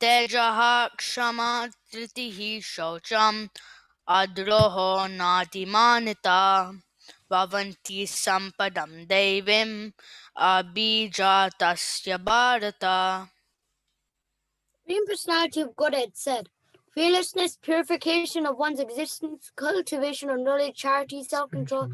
Tejaha Kshama Tritihi Shaucham Adroho Natimanita Vavanti Sampadam Devim Abhijatasya Bharata. Supreme Personality of Godhead said, fearlessness, purification of one's existence, cultivation of knowledge, charity, self-control,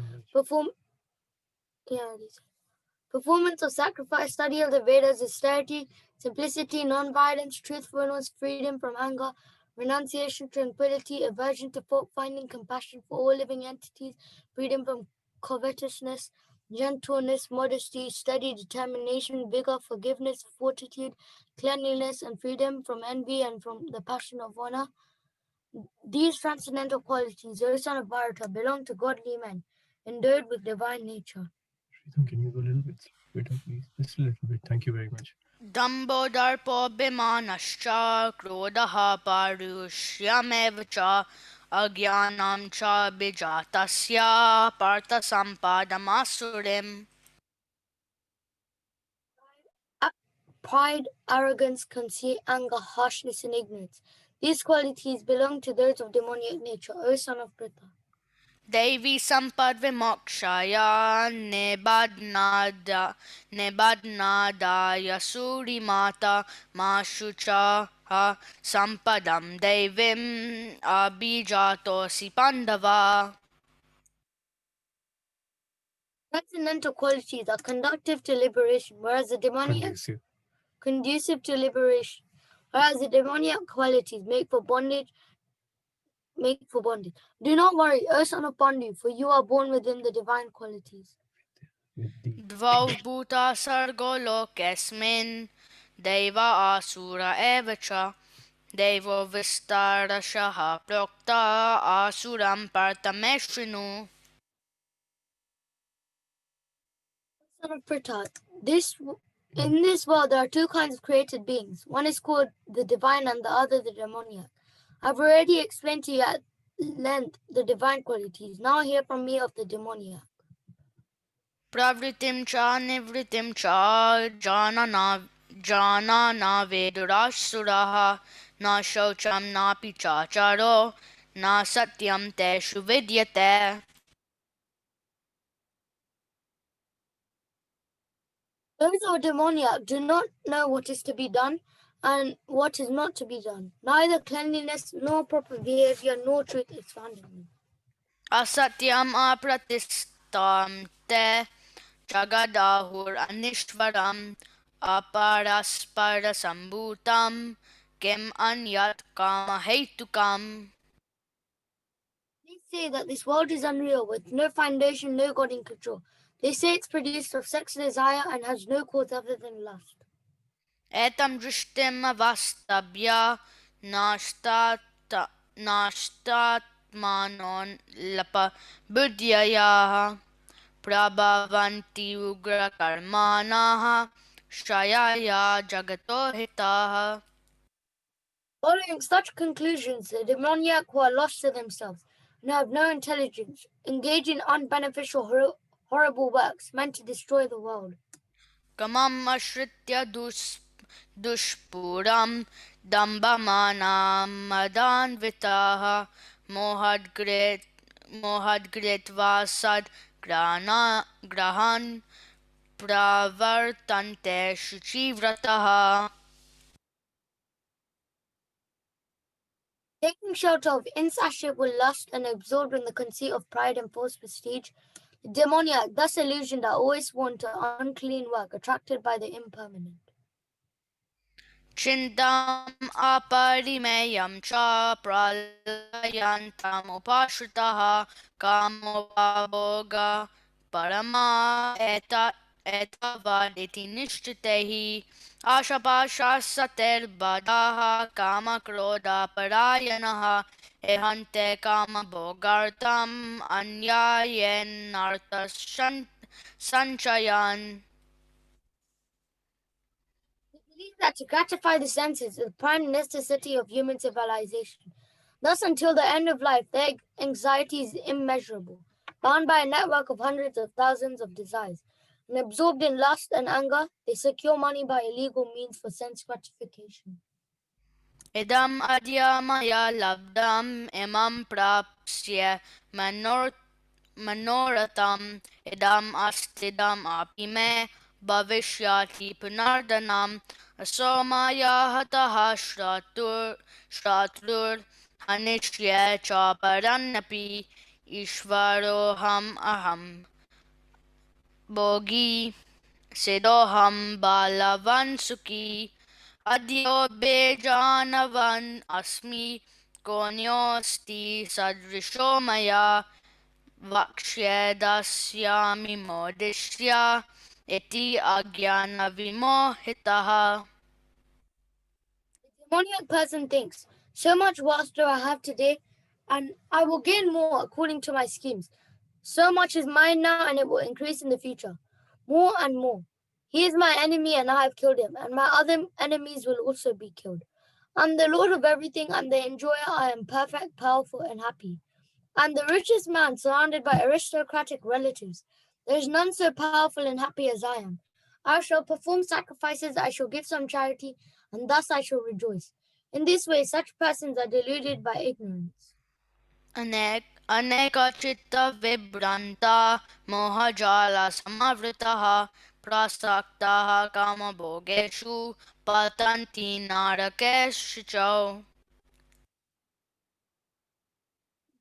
performance of sacrifice, study of the Vedas, austerity, simplicity, non-violence, truthfulness, freedom from anger, renunciation, tranquility, aversion to fault-finding, compassion for all living entities, freedom from covetousness, gentleness, modesty, steady determination, vigor, forgiveness, fortitude, cleanliness, and freedom from envy and from the passion of honor. These transcendental qualities, O son of Bharata, belong to godly men, endowed with divine nature. Sridham, can you go a little bit better, please? Just a little bit. Thank you very much. Dambo Darpo Bimanascha Krodaha Parushyam cha Agyanam cha Bijatasya Partha Sampadamasurim. Pride, arrogance, conceit, anger, harshness, and ignorance. These qualities belong to those of demoniac nature, O son of Pritha. Devi Sampad Vimokshaya Nebadnada Yasuri Mata Mashucha Sampadam Devim Abhijatosi Pandava. Transcendental qualities are conducive to liberation, whereas the demoniac conducive to liberation, whereas the demoniac qualities make for bondage. Do not worry, O son of Pandu, for you are born within the divine qualities. Dvau Bhuta Sargo Lokesmin Deva Asura Evacha Devo Vistarashaha Prokta Asuram Partameshrinu. Son of Pritha, in this world there are two kinds of created beings. One is called the divine and the other the demoniac. I've already explained to you at length the divine qualities. Now hear from me of the demoniac. Pravritim cha nivritim cha janana vedurasuraha na shaucham na pichacharo na satyam teshu vidyate. Those who are demoniac do not know what is to be done and what is not to be done. Neither cleanliness nor proper behavior nor truth is found in them. Asatyam apratistam te jagadahur anishvaram aparaspara sambhutam kim anyat kama hetukam. They say that this world is unreal, with no foundation, no God in control. They say it's produced of sex desire and has no cause other than lust. Etam drishtim avastabhya nashtatmanon lapa buddhyayaha prabhavanti ugra karmanaha shayaya jagato hitaha. Following such conclusions, the demoniac who are lost to themselves and have no intelligence engage in unbeneficial, horrible works meant to destroy the world. Kamam ashritya dushpuram dambhamanam madanvitaha mohadgritva sad grahan pravartante shuchivrataha. Taking shelter of insatiable lust and absorbed in the conceit of pride and false prestige, the demoniac, thus illusioned, are always sworn to unclean work, attracted by the impermanent. Chintam aparimeyam cha pralayantam upashritaha kamopabhoga parama etavaditi nishtitehi ashapasha sater badaha kama kroda parayanaha ehante kama bhogartam anyayenarta sanchayan. They believe that to gratify the senses is the prime necessity of human civilization. Thus, until the end of life, their anxiety is immeasurable, bound by a network of hundreds of thousands of desires. and absorbed in lust and anger, they secure money by illegal means for sense gratification. Idam adya maya labdam imam prapsya manoratam idam astidam api me bhavishyati punardanam aso maya hataha shratur hanishya cha parannapi ishvaroham aham bogi sidoham balavan sukhi adyo bejanavan asmi konyosti sadrisho maya vakshye dasyami modishya iti agyana vimohitaha. The demoniac person thinks, so much wealth do I have today, and I will gain more according to my schemes. So much is mine now, and it will increase in the future. More and more. He is my enemy, and I have killed him, and my other enemies will also be killed. I'm the Lord of everything, I'm the enjoyer, I am perfect, powerful, and happy. I'm the richest man surrounded by aristocratic relatives. There is none so powerful and happy as I am. I shall perform sacrifices, I shall give some charity, and thus I shall rejoice. In this way, such persons are deluded by ignorance. अनेक चित्त विभ्रांता मोहजाल समावृताः प्रसक्ताः कामभोगेषु पतन्ति नरकेषु च.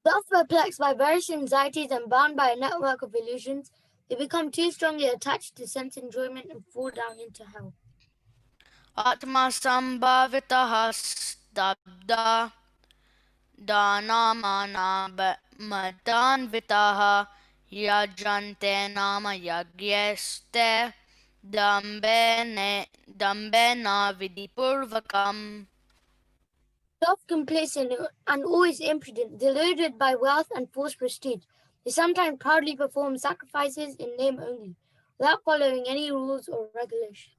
Thus perplexed by various anxieties and bound by a network of illusions, they become too strongly attached to sense enjoyment and fall down into hell. Atma sambhavitah stabda danamana madanvitah yajante nama yagyeste dambena vidipurvakam. Self-complacent and always impudent, deluded by wealth and false prestige, they sometimes proudly perform sacrifices in name only, without following any rules or regulations.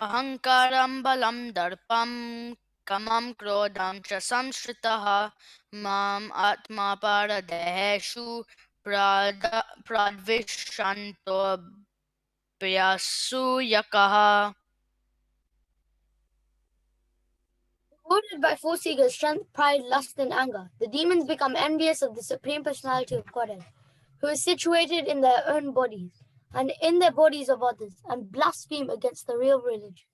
Ahankaram balam darpam kamam krodam cha samshritaha mam atma paradeheshu pradvishanto Pyasuyakaha. Rewarded by false ego, strength, pride, lust, and anger, the demons become envious of the Supreme Personality of Godhead, who is situated in their own bodies and in the bodies of others, and blaspheme against the real religion.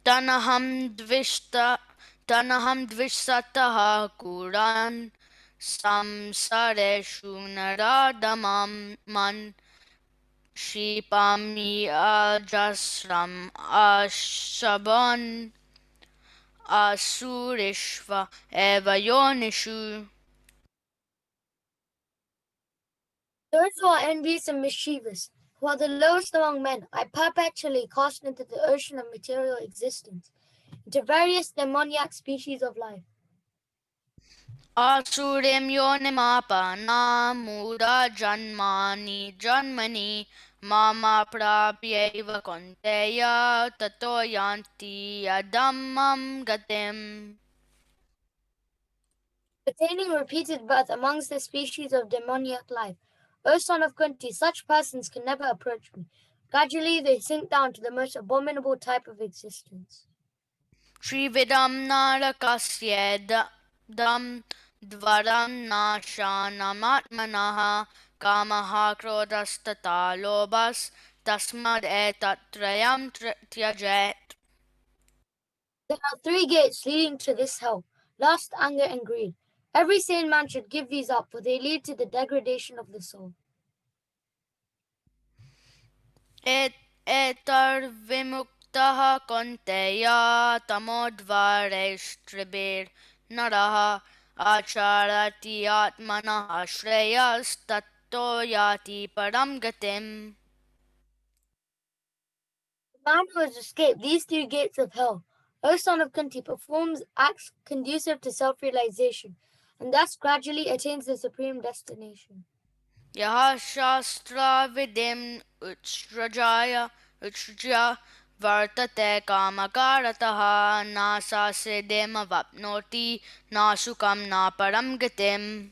Tanaham dvishataha kuran samsareshu naradamam man shipami ajasram ashaban asurishva eva yonishu. Those who are envious and mischievous, who are the lowest among men, I perpetually cast into the ocean of material existence, into various demoniac species of life. Asurim yonimapana muda janmani mama prapyaiva konteya tato yanti adamam gatim. Attaining repeated birth amongst the species of demoniac life. O son of Kunti, such persons can never approach me. Gradually they sink down to the most abominable type of existence. Shrividam narakasya dam dvaram nashanamatmanaha kamaha krodastata lobas tasmad etatrayam tyajet. There are three gates leading to this hell: lust, anger, and greed. Every sane man should give these up, for they lead to the degradation of the soul. Etar vimuktaha konteya tamodvareshtribir naraha acharati atmanaha shreyas tatto yati param gatim. The man who has escaped these three gates of hell, O son of Kunti, performs acts conducive to self-realization, and thus gradually attains the supreme destination. Yaha shastra vidim utsrajaya vartate kamakarataha nasa siddhim vapnoti nasukam na param gatim.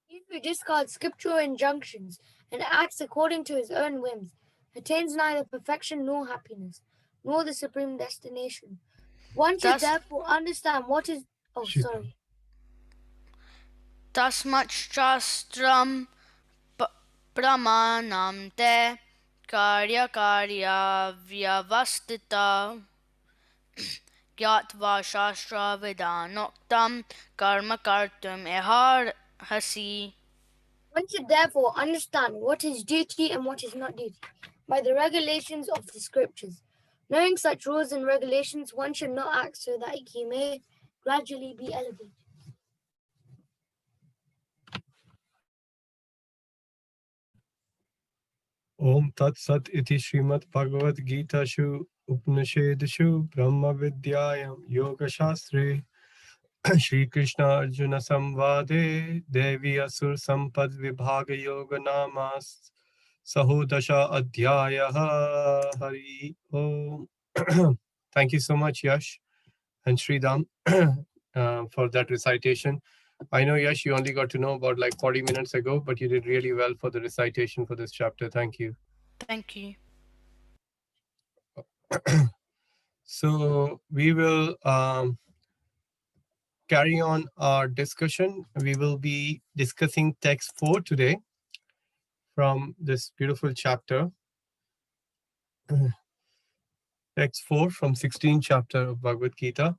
He who discards scriptural injunctions and acts according to his own whims attains neither perfection nor happiness, nor the supreme destination. One should Thus, therefore understand what is. Oh, Shit. sorry. tasmachastram pramanam te karya vyavastita gyatva shastra vidanoktam karma kartum eharhasi. One should therefore understand what is duty and what is not duty by the regulations of the scriptures. Knowing such rules and regulations, one should not act so that he may gradually be elevated. Om Tat Sat iti Srimad Bhagavad-Gita Shu Upanishadeshu Brahma Vidyayam Yoga Shastre Shri Krishna Arjuna Samvade Devi Asur Sampad Vibhaga Yoga Namas Sahodasha Adhyaya Hari Om. Thank you so much, Yash and Sridham, for that recitation. I know, Yash, you only got to know about like 40 minutes ago, but you did really well for the recitation for this chapter. Thank you. Thank you. So we will carry on our discussion. We will be discussing text 4 today from this beautiful chapter. Text 4 from 16th chapter of Bhagavad Gita.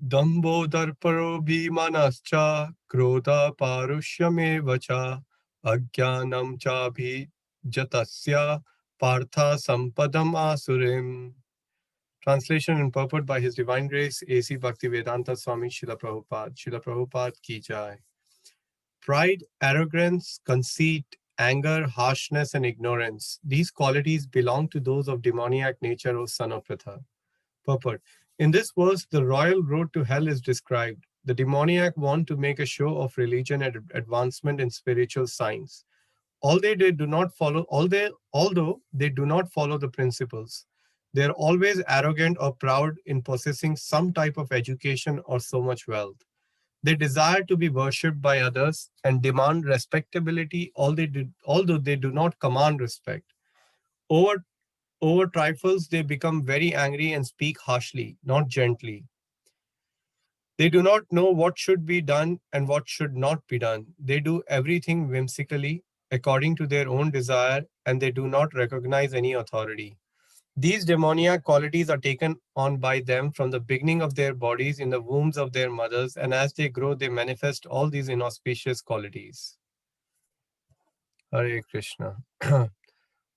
Dambo darparo bhimanascha krodha parushyame vacha ajnanam cha jatasya partha sampadam asurim. Translation and purport by His Divine Grace, A.C. Bhaktivedanta Swami Srila Prabhupada. Srila Prabhupada ki jai. Pride, arrogance, conceit, anger, harshness, and ignorance. These qualities belong to those of demoniac nature, O son of Pritha. Purport. In this verse, the royal road to hell is described. The demoniac want to make a show of religion and advancement in spiritual science. Although they do not follow the principles, they are always arrogant or proud in possessing some type of education or so much wealth. They desire to be worshipped by others and demand respectability, although they do not command respect. Over trifles, they become very angry and speak harshly, not gently. They do not know what should be done and what should not be done. They do everything whimsically, according to their own desire, and they do not recognize any authority. These demoniac qualities are taken on by them from the beginning of their bodies in the wombs of their mothers, and as they grow, they manifest all these inauspicious qualities. Hare Krishna.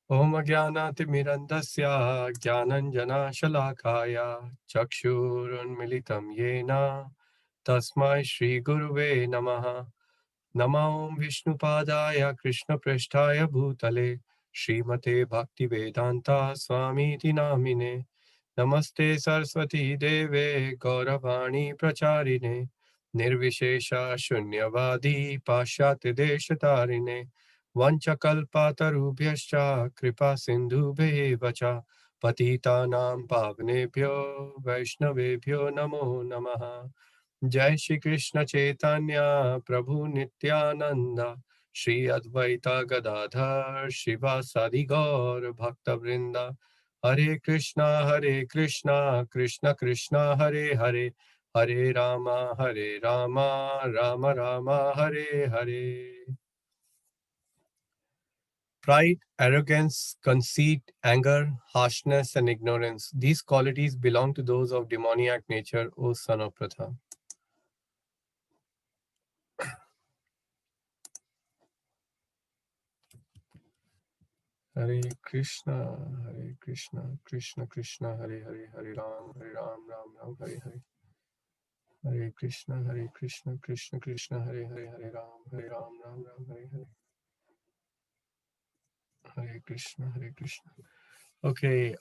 Om Jnanatimirandasya Jnananjana Shalakaya Chakshurunmilitam Yena Tasmai Shri Guruve Namaha. Namo Vishnupadaya Krishna Presthaya Bhutale Srimate Bhaktivedanta Swamiti Namine. Namaste Saraswati Deve Gauravani Pracharine Nirvishesha Shunyavadi Pashyati Deshatarine Vanchakalpatarubhyascha Kripa Sindhubhe Vacha Patitanam Pavnebhyo Vaishnavebhyo Namo Namaha. Jai Shri Krishna Chaitanya Prabhu Nityananda Shri Advaita Gadadhar Shivasadi Gaur Bhakta Vrinda. Hare Krishna Krishna Krishna Hare Hare Hare Rama Rama Rama Hare Hare. Pride, arrogance, conceit, anger, harshness, and ignorance. These qualities belong to those of demoniac nature, O son of Pritha. Hare Krishna Krishna Krishna, Hare Hare, Hare Ram, Ram, Hare Hare. Hare Krishna Krishna Krishna, Hare Hare, Hare Ram, Ram, Hare Hare. Hare Krishna. Okay,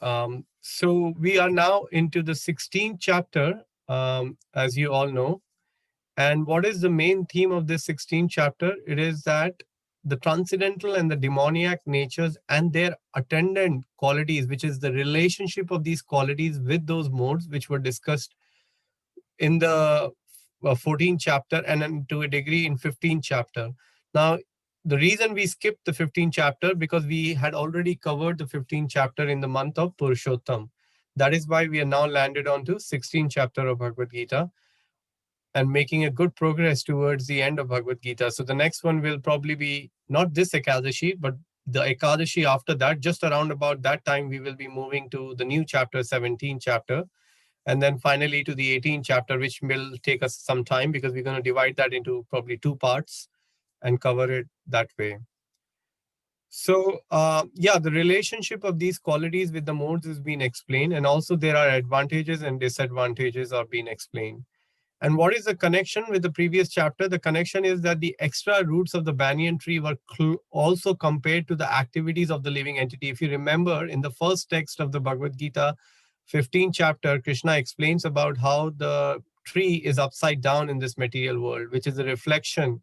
so we are now into the 16th chapter, as you all know. And what is the main theme of this 16th chapter? It is that the transcendental and the demoniac natures and their attendant qualities, which is the relationship of these qualities with those modes, which were discussed in the 14th chapter, and then to a degree in 15th chapter. Now, the reason we skipped the 15th chapter because we had already covered the 15th chapter in the month of Purushottam. That is why we are now landed on to 16th chapter of Bhagavad Gita and making a good progress towards the end of Bhagavad Gita. So the next one will probably be not this Ekadashi, but the Ekadashi after that. Just around about that time, we will be moving to the new chapter, 17th chapter, and then finally to the 18th chapter, which will take us some time because we're going to divide that into probably 2 parts and cover it that way. So yeah, the relationship of these qualities with the modes is being explained, and also there are advantages and disadvantages are being explained. And what is the connection with the previous chapter? The connection is that the extra roots of the banyan tree were also compared to the activities of the living entity. If you remember, in the first text of the Bhagavad Gita, 15th chapter, Krishna explains about how the tree is upside down in this material world, which is a reflection.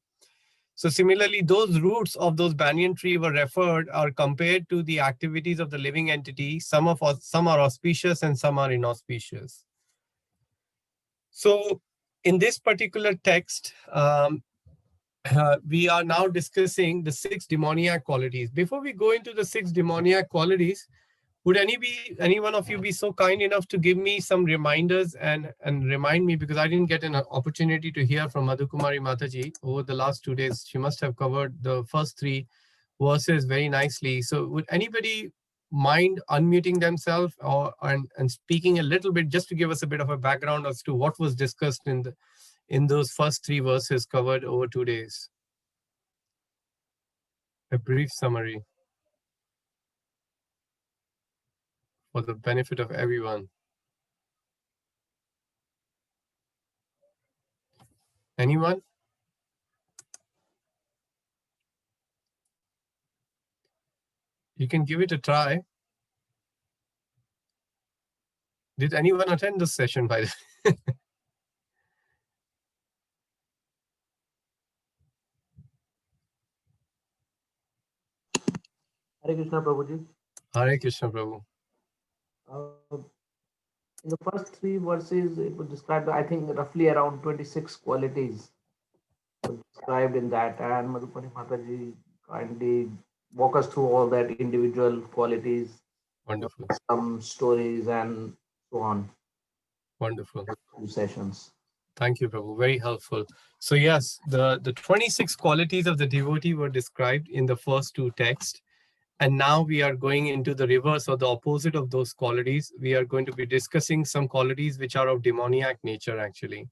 So similarly, those roots of those banyan tree were referred or compared to the activities of the living entity. Some are auspicious and some are inauspicious. So in this particular text, we are now discussing the 6 demoniac qualities. Before we go into the 6 demoniac qualities, would any one of you be so kind enough to give me some reminders and remind me, because I didn't get an opportunity to hear from Madhukumari Mataji over the last 2 days. She must have covered the first 3 verses very nicely. So would anybody mind unmuting themselves and speaking a little bit just to give us a bit of a background as to what was discussed in those first 3 verses covered over 2 days? A brief summary for the benefit of everyone. Anyone? You can give it a try. Did anyone attend this session, by the way? Hare Krishna Prabhuji. Hare Krishna Prabhu. In the first 3 verses, it was described, I think, roughly around 26 qualities were described in that. And Madhupani Mataji kindly walk us through all that individual qualities, Wonderful. some stories, and so on. Wonderful. 2 sessions. Thank you, Prabhu. Very helpful. So yes, the 26 qualities of the devotee were described in the first 2 texts. And now we are going into the reverse or the opposite of those qualities. We are going to be discussing some qualities which are of demoniac nature, actually.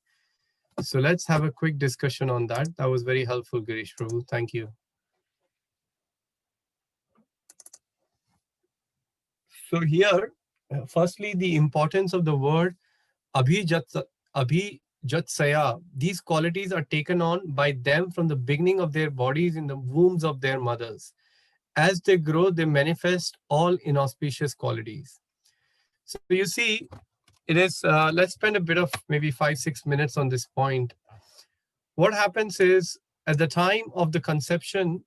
So let's have a quick discussion on that. That was very helpful, Girish Prabhu. Thank you. So here, firstly, the importance of the word abhijatsaya. These qualities are taken on by them from the beginning of their bodies in the wombs of their mothers. As they grow, they manifest all inauspicious qualities. So you see, it is, let's spend a bit of maybe 5-6 minutes on this point. What happens is, at the time of the conception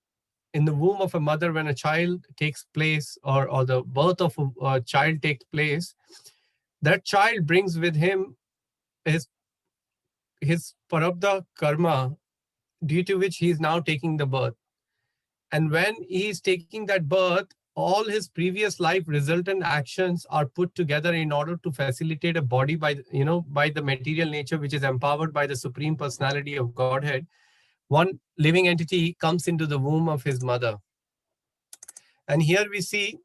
in the womb of a mother, when a child takes place or the birth of a child takes place, that child brings with him his parabdha karma, due to which he is now taking the birth. And when he is taking that birth, all his previous life resultant actions are put together in order to facilitate a body by the material nature, which is empowered by the Supreme Personality of Godhead. One living entity comes into the womb of his mother. And here we see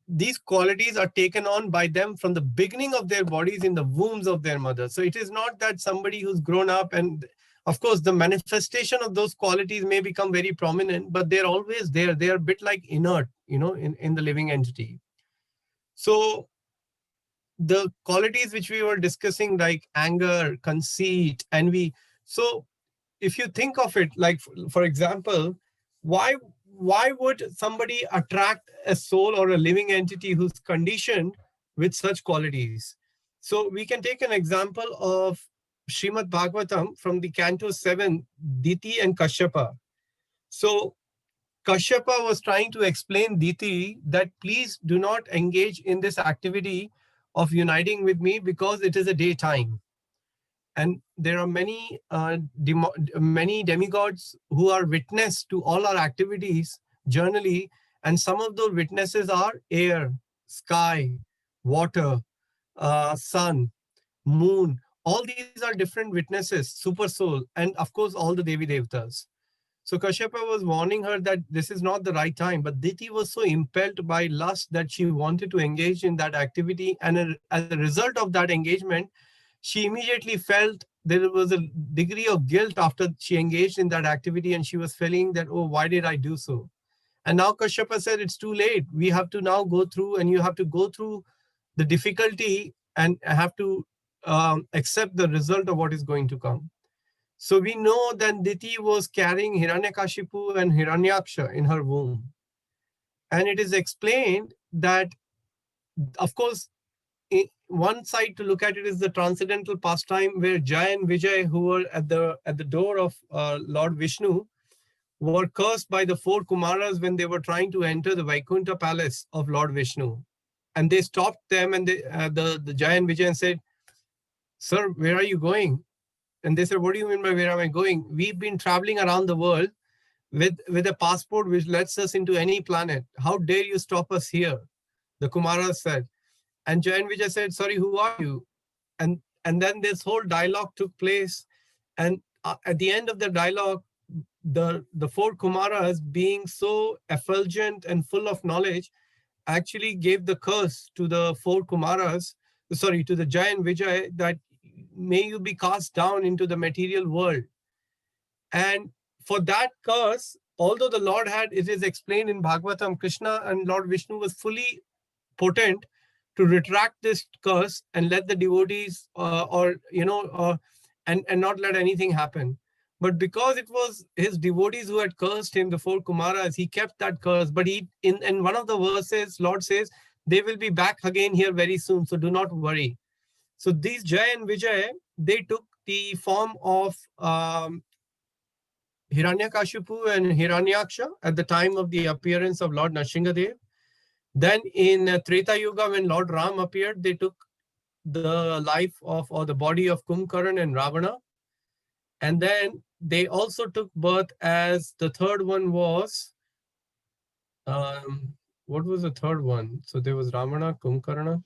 these qualities are taken on by them from the beginning of their bodies in the wombs of their mother. So it is not that somebody who's grown up, and of course the manifestation of those qualities may become very prominent, but they're always there. They're a bit like inert, in the living entity. So the qualities which we were discussing, like anger, conceit, envy. So if you think of it, like, for example, why would somebody attract a soul or a living entity who's conditioned with such qualities? So we can take an example of Srimad Bhagavatam from the Canto 7, Diti and Kashyapa. So Kashyapa was trying to explain Diti that please do not engage in this activity of uniting with me because it is a daytime. And there are many demigods who are witness to all our activities generally, and some of those witnesses are air, sky, water, sun, moon. All these are different witnesses, super soul, and of course all the Devi Devtas. So Kashyapa was warning her that this is not the right time, but Diti was so impelled by lust that she wanted to engage in that activity. And as a result of that engagement, she immediately felt there was a degree of guilt after she engaged in that activity, and she was feeling that, oh, why did I do so? And now Kashyapa said, it's too late. We have to now go through, and you have to go through the difficulty and have to accept the result of what is going to come. So we know that Diti was carrying Hiranyakashipu and Hiranyaksha in her womb. And it is explained that, of course, one side to look at it is the transcendental pastime where Jai and Vijay, who were at the door of Lord Vishnu, were cursed by the four Kumaras when they were trying to enter the Vaikuntha palace of Lord Vishnu. And they stopped them, and the Jai and Vijay said, "Sir, where are you going?" And they said, "What do you mean by where am I going? We've been traveling around the world with a passport which lets us into any planet. How dare you stop us here?" The Kumaras said. And Jai and Vijay said, "Sorry, who are you?" And then this whole dialogue took place. And at the end of the dialogue, the four Kumaras, being so effulgent and full of knowledge, actually gave the curse to the four Kumaras, sorry, to the Jai and Vijay, that may you be cast down into the material world. And for that curse, although the Lord had, it is explained in Bhagavatam, Krishna and Lord Vishnu was fully potent to retract this curse and let the devotees and not let anything happen. But because it was his devotees who had cursed him, the four Kumaras, he kept that curse. But he in one of the verses, Lord says, they will be back again here very soon, so do not worry. So these Jai and Vijay, they took the form of Hiranyakashipu and Hiranyaksha at the time of the appearance of Lord Nrsingadev. Then in Treta Yuga, when Lord Ram appeared, they took the life of, or the body of Kumbhakaran and Ravana. And then they also took birth as the third one was, what was the third one? So there was Ravana, Kumbhakarna,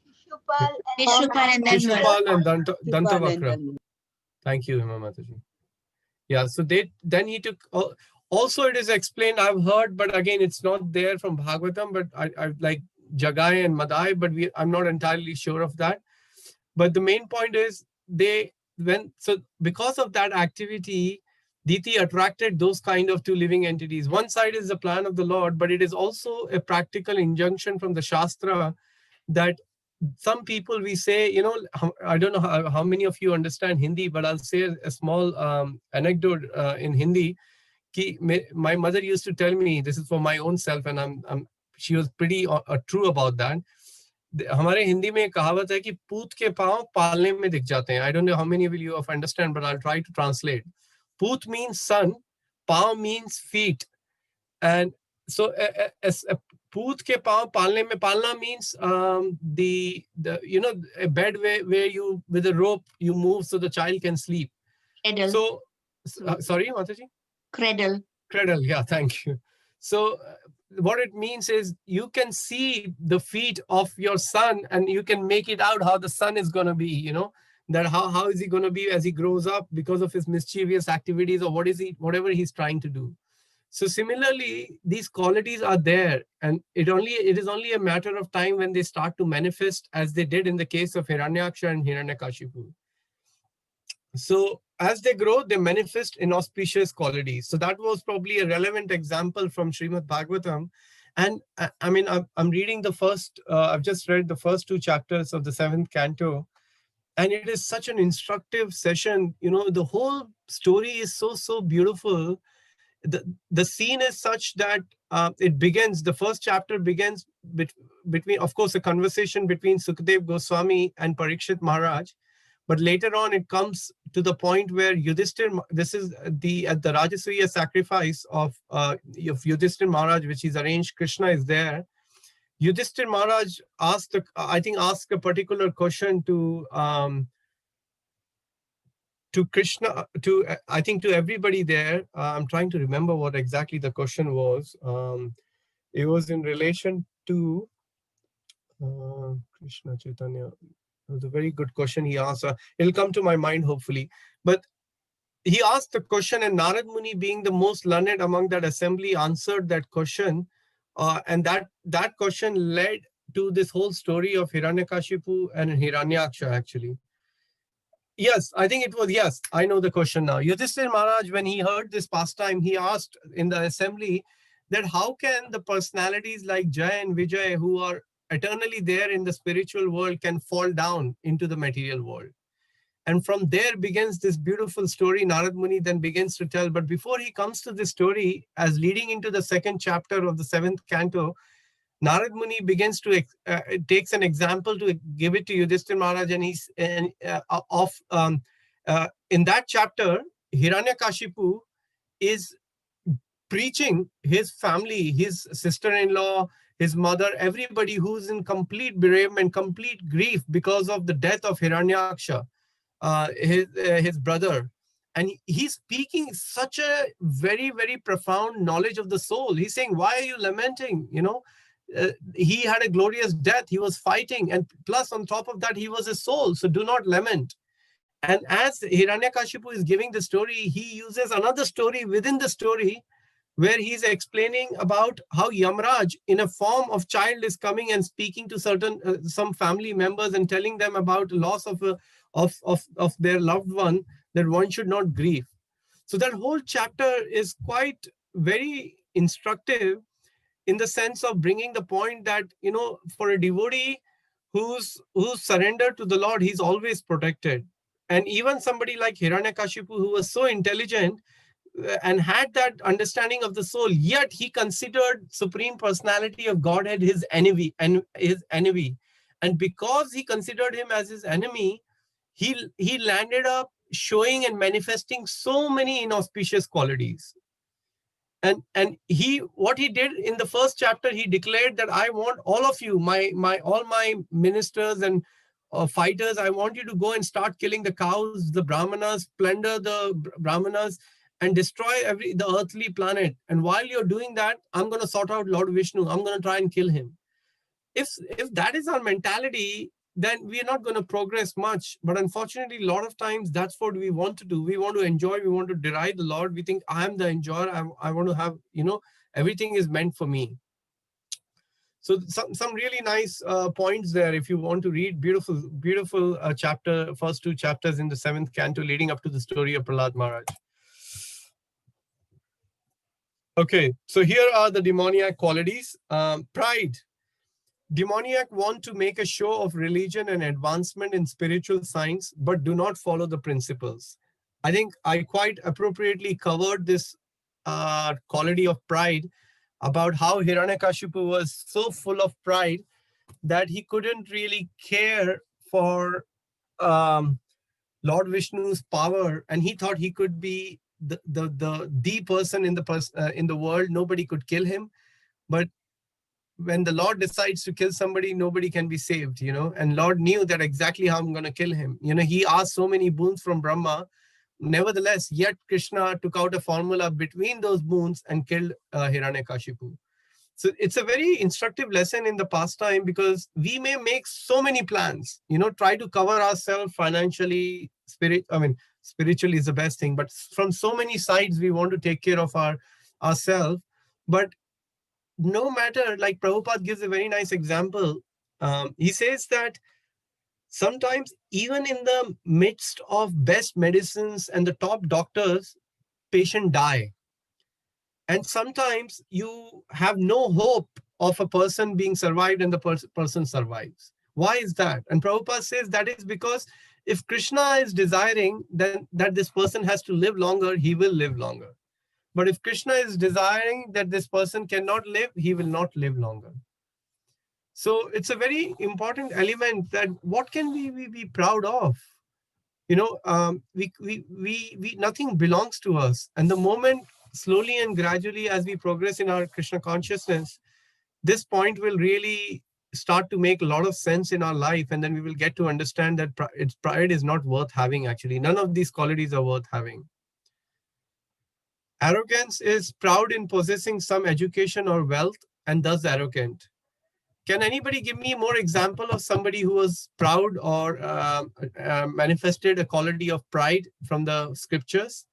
Vishupal and then Shishupal and Dantavakra. Thank you, Hima Mataji. Yeah, so then he took, also it is explained, I've heard, but again, it's not there from Bhagavatam, but I like Jagai and Madai, but I'm not entirely sure of that. But the main point is because of that activity, Diti attracted those kind of two living entities. One side is the plan of the Lord, but it is also a practical injunction from the Shastra that some people, we say, I don't know how many of you understand Hindi, but I'll say a small anecdote in Hindi. My mother used to tell me, this is for my own self, and she was pretty true about that. हमारे हिंदी में कहावत है कि पूत के पांव पालने में दिख जाते हैं. I don't know how many will you of understand, but I'll try to translate. Poot means son, pav means feet, and so poot ke pav palne mein, palna means the a bed where you with a rope you move so the child can sleep. Cradle. So sorry, Mataji? Cradle. Cradle, yeah, thank you. So what it means is you can see the feet of your son and you can make it out how the son is going to be, that how is he going to be as he grows up because of his mischievous activities or whatever he's trying to do. So similarly, these qualities are there, and it is only a matter of time when they start to manifest, as they did in the case of Hiranyaksha and Hiranyakashipu. So as they grow, they manifest inauspicious qualities. So that was probably a relevant example from Srimad Bhagavatam. And I mean, I'm reading the first, I've just read the first two chapters of the 7th canto. And it is such an instructive session. The whole story is so beautiful. The scene is such that the first chapter begins between, of course, a conversation between Sukadev Goswami and Parikshit Maharaj. But later on, it comes to the point where Yudhishthir, this is at the Rajasuya sacrifice of Yudhishthir Maharaj, which is arranged, Krishna is there. Yudhishthir Maharaj asked a particular question to to Krishna, I think to everybody there, I'm trying to remember what exactly the question was. It was in relation to Krishna Chaitanya. It was a very good question he asked. It'll come to my mind, hopefully. But he asked the question, and Narad Muni, being the most learned among that assembly, answered that question. And that question led to this whole story of Hiranyakashipu and Hiranyaksha, actually. Yes, I think it was, yes, I know the question now. Yudhishthira Maharaj, when he heard this pastime, he asked in the assembly that how can the personalities like Jay and Vijay, who are eternally there in the spiritual world, can fall down into the material world? And from there begins this beautiful story Narad Muni then begins to tell. But before he comes to this story, as leading into the second chapter of the 7th canto, Narad Muni begins to takes an example to give it to Yudhishthira Maharaj, and he's in that chapter, Hiranyakashipu is preaching his family, his sister-in-law, his mother, everybody who's in complete bereavement, complete grief because of the death of Hiranyaksha, his brother. And he's speaking such a very, very profound knowledge of the soul. He's saying, why are you lamenting? He had a glorious death. He was fighting. And plus, on top of that, he was a soul. So do not lament. And as Hiranyakashipu is giving the story, he uses another story within the story where he's explaining about how Yamraj, in a form of child, is coming and speaking to some family members and telling them about loss of their loved one, that one should not grieve. So that whole chapter is quite very instructive in the sense of bringing the point that, for a devotee who's surrendered to the Lord, he's always protected. And even somebody like Hiranyakashipu, who was so intelligent and had that understanding of the soul, yet he considered Supreme Personality of Godhead his enemy. And because he considered him as his enemy, he landed up showing and manifesting so many inauspicious qualities. And what he did in the first chapter, he declared that I want all of you, all my ministers and fighters, I want you to go and start killing the cows, the brahmanas, plunder the brahmanas, and destroy the earthly planet. And while you're doing that, I'm going to sort out Lord Vishnu. I'm going to try and kill him. If that is our mentality, then we're not going to progress much. But unfortunately, a lot of times that's what we want to do. We want to enjoy, we want to deride the Lord. We think I am the enjoyer. I want to have, everything is meant for me. So some really nice points there. If you want to read beautiful chapter, first 2 chapters in the 7th canto leading up to the story of Prahlad Maharaj. Okay, so here are the demoniac qualities. Pride. Demoniac want to make a show of religion and advancement in spiritual science, but do not follow the principles. I think I quite appropriately covered this quality of pride, about how Hiranyakashipu was so full of pride that he couldn't really care for Lord Vishnu's power, and he thought he could be the person in the world. Nobody could kill him, but when the Lord decides to kill somebody, nobody can be saved, and Lord knew that exactly how I'm going to kill him. He asked so many boons from Brahma. Nevertheless, yet Krishna took out a formula between those boons and killed Hiranyakashipu. So it's a very instructive lesson in the pastime, because we may make so many plans, try to cover ourselves financially, spiritually is the best thing, but from so many sides we want to take care of ourselves. But no matter, like Prabhupada gives a very nice example. He says that sometimes even in the midst of best medicines and the top doctors, patients die. And sometimes you have no hope of a person being survived and the person survives. Why is that? And Prabhupada says that is because if Krishna is desiring then that this person has to live longer, he will live longer. But if Krishna is desiring that this person cannot live, he will not live longer. So it's a very important element that what can we be proud of? Nothing belongs to us. And the moment, slowly and gradually, as we progress in our Krishna consciousness, this point will really start to make a lot of sense in our life, and then we will get to understand that pride is not worth having actually. None of these qualities are worth having. Arrogance is proud in possessing some education or wealth and thus arrogant. Can anybody give me more example of somebody who was proud or manifested a quality of pride from the scriptures?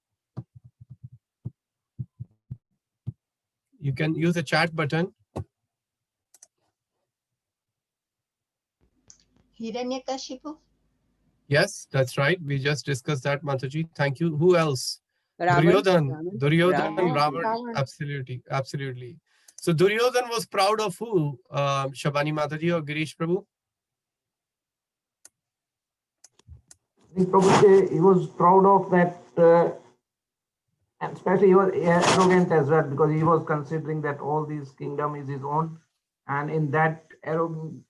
You can use the chat button. Hiranyakashipu. Yes, that's right. We just discussed that, Mataji. Thank you. Who else? Ravan. Duryodhan, Ravan. Ravan. Absolutely, absolutely. So Duryodhan was proud of who? Shabani Mataji or Girish Prabhu? I think probably he was proud of that, and especially he was arrogant as well, because he was considering that all these kingdom is his own, and in that arrogant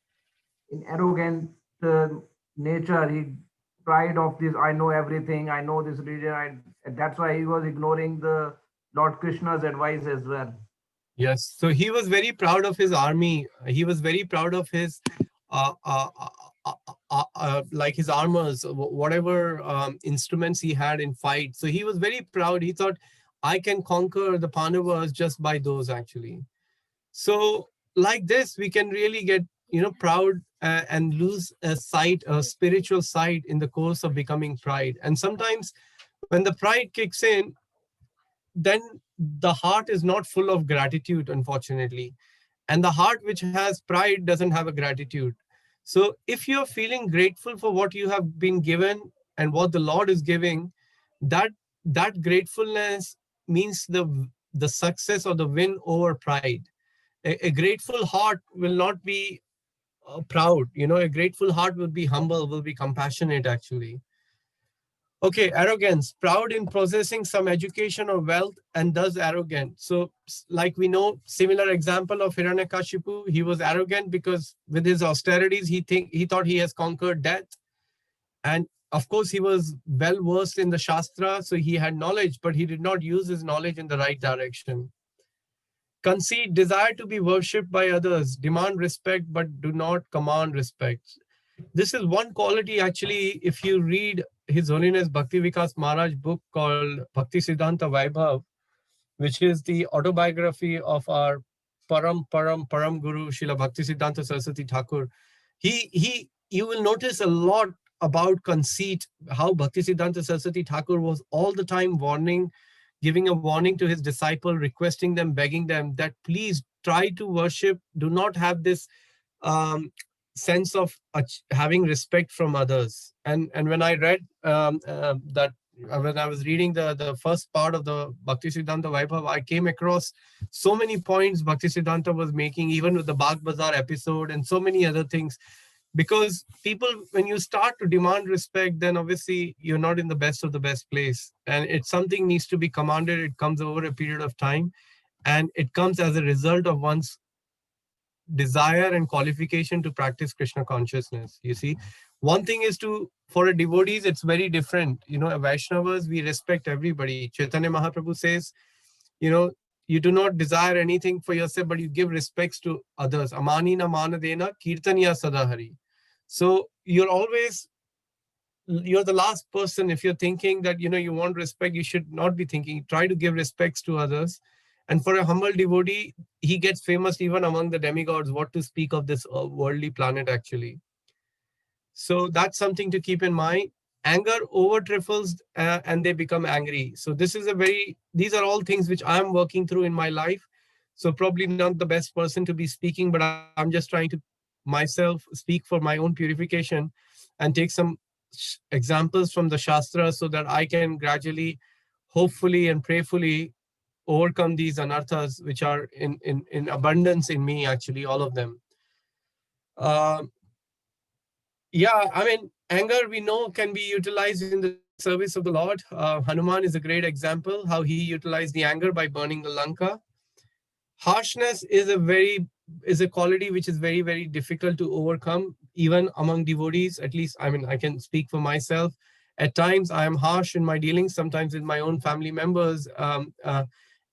nature, he pride of this, I know everything, I know this region. That's why he was ignoring the Lord Krishna's advice as well. Yes. So he was very proud of his army. He was very proud of his, like his armors, whatever instruments he had in fight. So he was very proud. He thought, I can conquer the Pandavas just by those actually. So like this, we can really get, proud and lose a spiritual sight in the course of becoming pride. And sometimes when the pride kicks in, then the heart is not full of gratitude, unfortunately. And the heart which has pride doesn't have a gratitude. So if you're feeling grateful for what you have been given and what the Lord is giving, that gratefulness means the success or the win over pride. A grateful heart will not be proud. A grateful heart will be humble, will be compassionate actually. Okay, arrogance, proud in possessing some education or wealth and thus arrogant. So like we know, similar example of Hiranyakashipu, he was arrogant because with his austerities, he thought he has conquered death. And of course, he was well versed in the Shastra, so he had knowledge, but he did not use his knowledge in the right direction. Conceit, desire to be worshipped by others, demand respect, but do not command respect. This is one quality actually, if you read His Holiness Bhakti Vikas Maharaj book called Bhakti Siddhanta Vaibhav, which is the autobiography of our Param Guru, Srila Bhakti Siddhanta Saraswati Thakur. You will notice a lot about conceit, how Bhakti Siddhanta Saraswati Thakur was all the time giving a warning to his disciple, requesting them, begging them that please try to worship, do not have this sense of having respect from others. And when I read that, when I was reading the first part of the Bhakti Siddhanta Vaibhav, I came across so many points Bhakti Siddhanta was making, even with the Bagh Bazaar episode and so many other things. Because people, when you start to demand respect, then obviously you're not in the best of the best place. And it's something needs to be commanded. It comes over a period of time. And it comes as a result of one's desire and qualification to practice Krishna consciousness. You see, one thing is for a devotees, it's very different. Vaishnavas, we respect everybody. Chaitanya Mahaprabhu says, you do not desire anything for yourself, but you give respects to others. Amani na manadena kirtaniya sadahari. So you're the last person. If you're thinking that, you want respect, you should not be thinking. Try to give respects to others. And for a humble devotee, he gets famous even among the demigods, what to speak of this worldly planet actually. So that's something to keep in mind. Anger over trifles and they become angry. So these are all things which I'm working through in my life. So probably not the best person to be speaking, but I'm just trying to myself speak for my own purification and take some examples from the Shastra so that I can gradually, hopefully and prayerfully overcome these anarthas which are in abundance in me, actually, all of them. Anger, we know, can be utilized in the service of the Lord. Hanuman is a great example, how he utilized the anger by burning the Lanka. Harshness is a quality which is very, very difficult to overcome, even among devotees. At least, I can speak for myself. At times, I am harsh in my dealings, sometimes with my own family members.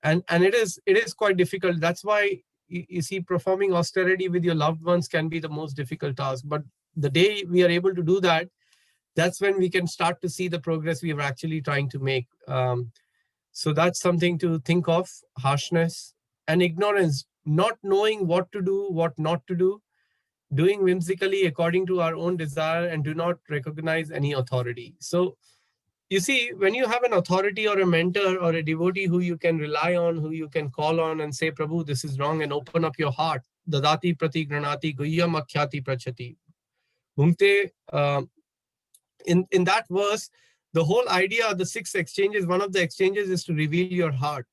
And it is quite difficult. That's why, you see, performing austerity with your loved ones can be the most difficult task. But the day we are able to do that, that's when we can start to see the progress we were actually trying to make. So that's something to think of: harshness and ignorance, not knowing what to do, what not to do, doing whimsically according to our own desire, and do not recognize any authority. So you see, when you have an authority or a mentor or a devotee who you can rely on, who you can call on and say, Prabhu, this is wrong, and open up your heart. Dadati prati granati guhyam akhyati prachati. Bhumte, in that verse, the whole idea of the 6 exchanges, one of the exchanges is to reveal your heart.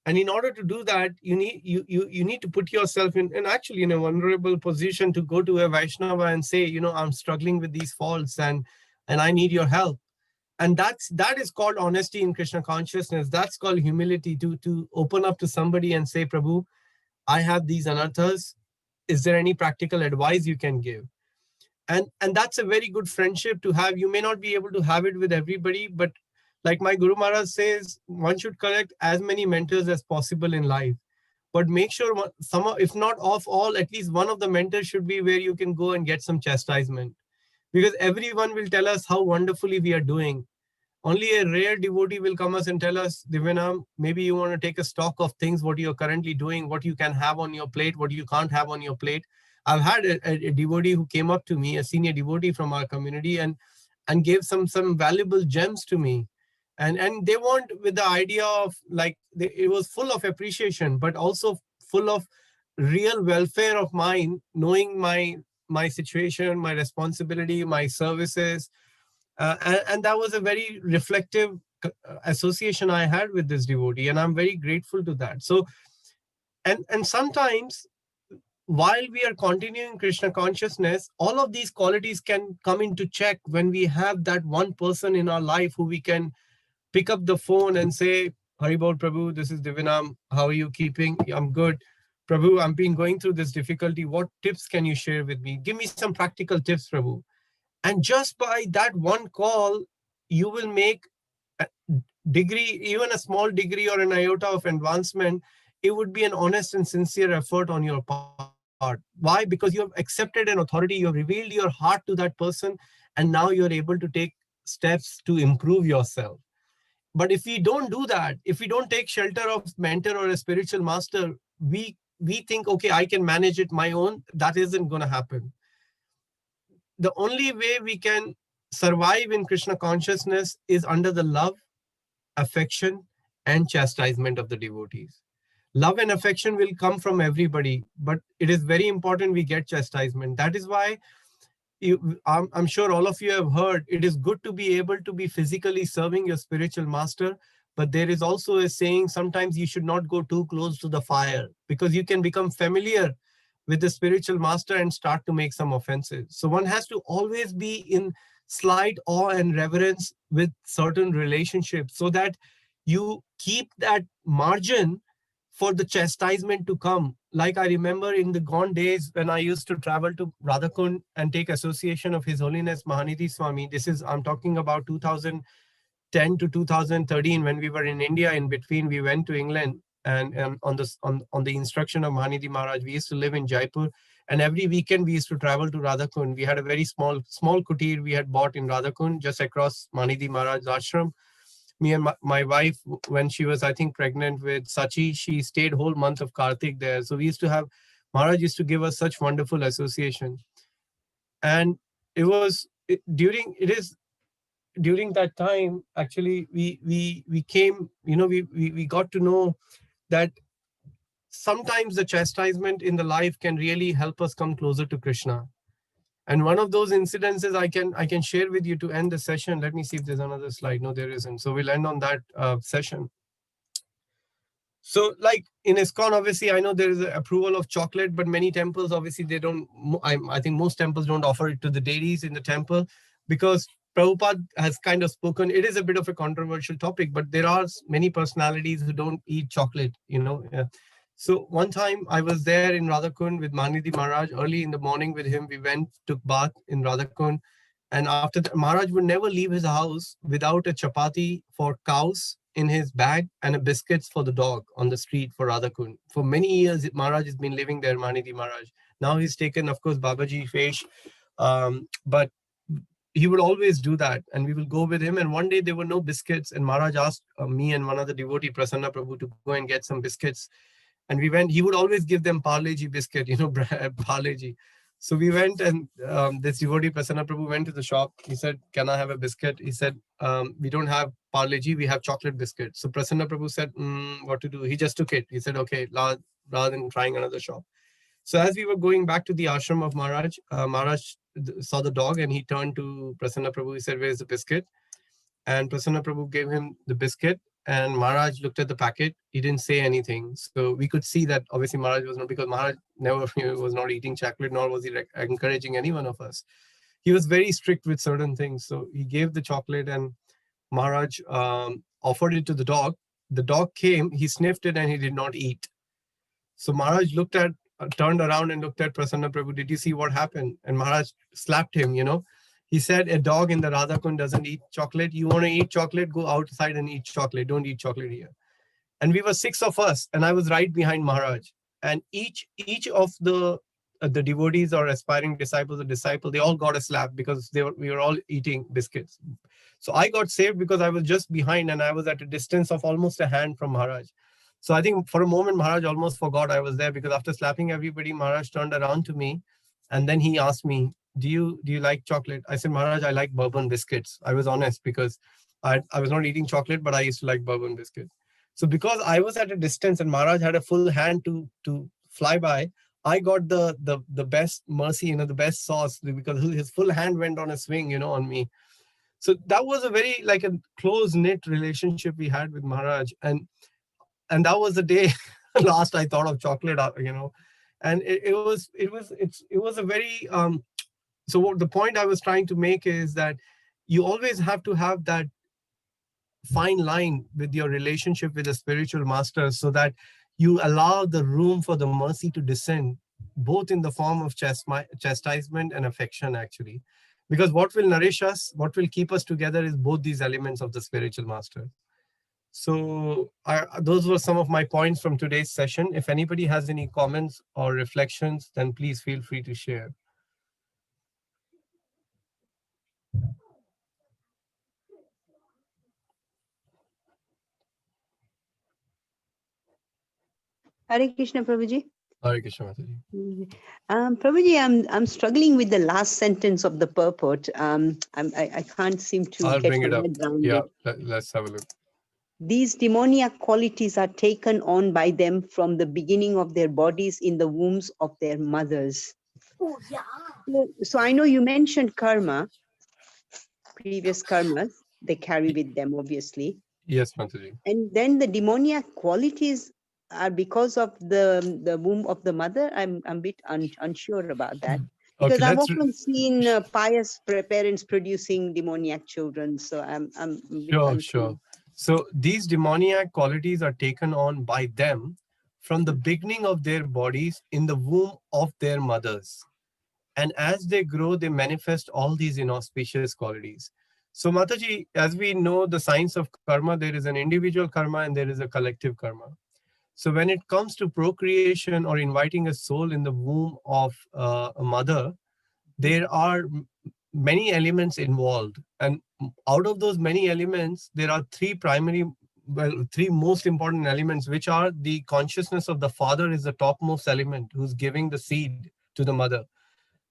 And in order to do that, you need to put yourself in actually in a vulnerable position to go to a Vaishnava and say, I'm struggling with these faults, and I need your help. And that is called honesty in Krishna consciousness. That's called humility, to open up to somebody and say, Prabhu, I have these anarthas. Is there any practical advice you can give? And that's a very good friendship to have. You may not be able to have it with everybody, but like my Guru Maharaj says, one should collect as many mentors as possible in life. But make sure if not of all, at least one of the mentors should be where you can go and get some chastisement. Because everyone will tell us how wonderfully we are doing. Only a rare devotee will come us and tell us, Divya, maybe you want to take a stock of things, what you're currently doing, what you can have on your plate, what you can't have on your plate. I've had a devotee who came up to me, a senior devotee from our community, and gave some valuable gems to me. And they want with the idea of it was full of appreciation, but also full of real welfare of mine, knowing my situation, my responsibility, my services. And that was a very reflective association I had with this devotee, and I'm very grateful to that. So, and sometimes while we are continuing Krishna consciousness, all of these qualities can come into check when we have that one person in our life who we can pick up the phone and say, Haribol Prabhu, this is Divinam. How are you keeping? I'm good. Prabhu, I've been going through this difficulty. What tips can you share with me? Give me some practical tips, Prabhu. And just by that one call, you will make a degree, even a small degree or an iota of advancement. It would be an honest and sincere effort on your part. Why? Because you have accepted an authority, you have revealed your heart to that person, and now you're able to take steps to improve yourself. But if we don't do that, if we don't take shelter of mentor or a spiritual master, we think, okay, I can manage it my own. That isn't going to happen. The only way we can survive in Krishna consciousness is under the love, affection, and chastisement of the devotees. Love and affection will come from everybody, but it is very important we get chastisement. That is why I'm sure all of you have heard, it is good to be able to be physically serving your spiritual master, but there is also a saying, sometimes you should not go too close to the fire, because you can become familiar with the spiritual master and start to make some offenses. So one has to always be in slight awe and reverence with certain relationships, so that you keep that margin for the chastisement to come. Like I remember in the gone days when I used to travel to Radhakund and take association of His Holiness Mahanidhi Swami. I'm talking about 2010 to 2013, when we were in India. In between, we went to England, and on the instruction of Mahanidhi Maharaj, we used to live in Jaipur, and every weekend we used to travel to Radhakund. We had a very small kutir we had bought in Radhakund, just across Mahanidhi Maharaj's ashram. Me and my wife, when she was, I think, pregnant with Sachi, she stayed whole month of Kartik there. So we used to have, Maharaj used to give us such wonderful association. And during that time, actually, we came, we got to know that sometimes the chastisement in the life can really help us come closer to Krishna. And one of those incidences I can share with you to end the session. Let me see if there's another slide. No, there isn't. So we'll end on that session. So like in ISKCON, obviously, I know there is an approval of chocolate, but many temples, obviously, they don't, I think most temples don't offer it to the deities in the temple, because Prabhupada has kind of spoken. It is a bit of a controversial topic, but there are many personalities who don't eat chocolate, So one time I was there in Radhakund with Mahanidhi Maharaj. Early in the morning with him, we went, took bath in Radhakund. And after that, Maharaj would never leave his house without a chapati for cows in his bag and a biscuits for the dog on the street for Radhakund. For many years, Maharaj has been living there, Manidi Maharaj. Now he's taken, of course, Babaji Fesh, but he would always do that, and we will go with him. And one day there were no biscuits, and Maharaj asked me and one other devotee, Prasanna Prabhu, to go and get some biscuits. And we went. He would always give them Parle-G biscuit, Parle-G. So we went, and this devotee, Prasanna Prabhu, went to the shop. He said, "Can I have a biscuit?" He said, "We don't have Parle-G, we have chocolate biscuit." So Prasanna Prabhu said, "What to do?" He just took it. He said, "Okay," rather than trying another shop. So as we were going back to the ashram of Maharaj, Maharaj saw the dog and he turned to Prasanna Prabhu. He said, "Where's the biscuit?" And Prasanna Prabhu gave him the biscuit, and Maharaj looked at the packet. He didn't say anything. So we could see that obviously Maharaj was not, because Maharaj never was not eating chocolate, nor was he encouraging any one of us. He was very strict with certain things. So he gave the chocolate, and Maharaj offered it to the dog. The dog came, he sniffed it, and he did not eat. So Maharaj turned around and looked at Prasanna Prabhu. "Did you see what happened?" And Maharaj slapped him, He said, "A dog in the Radhakund doesn't eat chocolate. You want to eat chocolate? Go outside and eat chocolate. Don't eat chocolate here." And we were 6 of us, and I was right behind Maharaj. And each of the devotees or aspiring disciples or disciple, they all got a slap because we were all eating biscuits. So I got saved because I was just behind, and I was at a distance of almost a hand from Maharaj. So I think for a moment, Maharaj almost forgot I was there, because after slapping everybody, Maharaj turned around to me, and then he asked me, do you like chocolate? I said, "Maharaj, I like bourbon biscuits." I was honest, because I was not eating chocolate, but I used to like bourbon biscuits. So because I was at a distance and Maharaj had a full hand to fly by, I got the best mercy, the best sauce, because his full hand went on a swing, on me. So that was a very like a close-knit relationship we had with Maharaj. And that was the day last I thought of chocolate, and it was a very so what the point I was trying to make is that you always have to have that fine line with your relationship with the spiritual master, so that you allow the room for the mercy to descend, both in the form of chastisement and affection, actually. Because what will nourish us, what will keep us together, is both these elements of the spiritual master. So those were some of my points from today's session. If anybody has any comments or reflections, then please feel free to share. Hare Krishna, Prabhuji. Hare Krishna, Mataji. Prabhuji, I'm struggling with the last sentence of the purport. I can't seem to I'll get bring it my up. head around Yeah, it. let's have a look. These demoniac qualities are taken on by them from the beginning of their bodies in the wombs of their mothers. Oh, yeah. So I know you mentioned karma, previous karmas they carry with them, obviously. Yes, Mataji. And then the demoniac qualities are because of the womb of the mother. I'm a bit unsure about that. Because Okay, I've often seen pious parents producing demoniac children. So I'm a bit unsure. Sure. So these demoniac qualities are taken on by them from the beginning of their bodies in the womb of their mothers. And as they grow, they manifest all these inauspicious qualities. So Mataji, as we know the science of karma, there is an individual karma and there is a collective karma. So when it comes to procreation or inviting a soul in the womb of a mother, there are many elements involved. And out of those many elements, there are three most important elements, which are the consciousness of the father is the topmost element, who's giving the seed to the mother.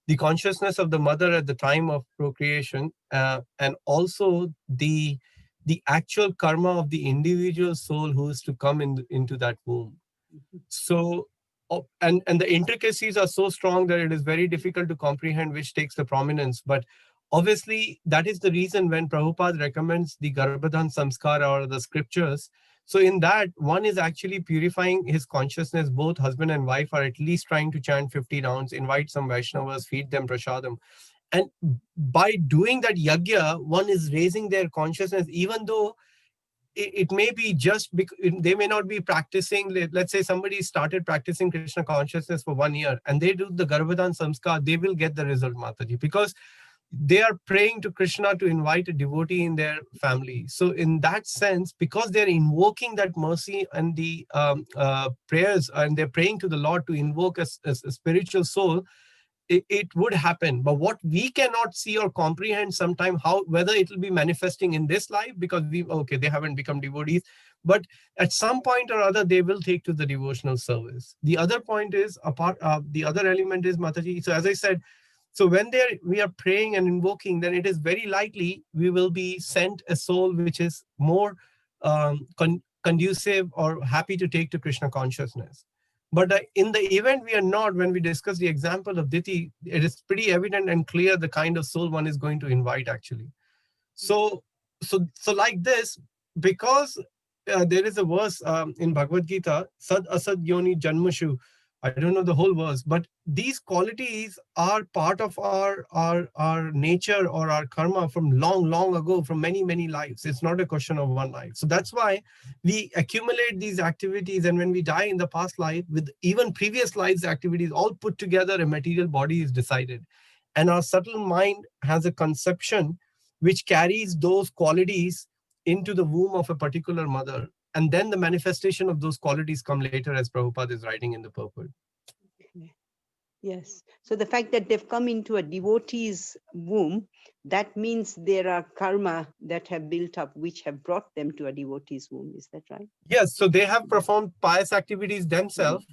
The consciousness of the mother at the time of procreation, and also the actual karma of the individual soul who is to come into that womb. So, and the intricacies are so strong that it is very difficult to comprehend which takes the prominence. But obviously, that is the reason when Prabhupada recommends the Garbhadhan Samskara or the scriptures. So in that, one is actually purifying his consciousness. Both husband and wife are at least trying to chant 50 rounds, invite some Vaishnavas, feed them prasadam. And by doing that yagya, one is raising their consciousness, even though it may be just because they may not be practicing. Let's say somebody started practicing Krishna consciousness for 1 year and they do the Garbhadhan Samskar, they will get the result, Mataji, because they are praying to Krishna to invite a devotee in their family. So in that sense, because they're invoking that mercy and the prayers, and they're praying to the Lord to invoke a spiritual soul, it would happen. But what we cannot see or comprehend sometimes, how whether it will be manifesting in this life, because they haven't become devotees, but at some point or other they will take to the devotional service. The other point is the other element is, Mataji, so as I said, so when we are praying and invoking, then it is very likely we will be sent a soul which is more conducive or happy to take to Krishna consciousness. But in the event we are not, when we discuss the example of Diti, it is pretty evident and clear the kind of soul one is going to invite actually. So like this, because there is a verse in Bhagavad-Gita, Sad Asad Yoni Janmashu. I don't know the whole verse, but these qualities are part of our nature or our karma from long ago, from many lives. It's not a question of one life. So that's why we accumulate these activities, and when we die in the past life, with even previous lives activities all put together, a material body is decided. And our subtle mind has a conception which carries those qualities into the womb of a particular mother. And then the manifestation of those qualities come later, as Prabhupada is writing in the purport. Yes. So the fact that they've come into a devotee's womb, that means there are karma that have built up, which have brought them to a devotee's womb. Is that right? Yes. So they have performed pious activities themselves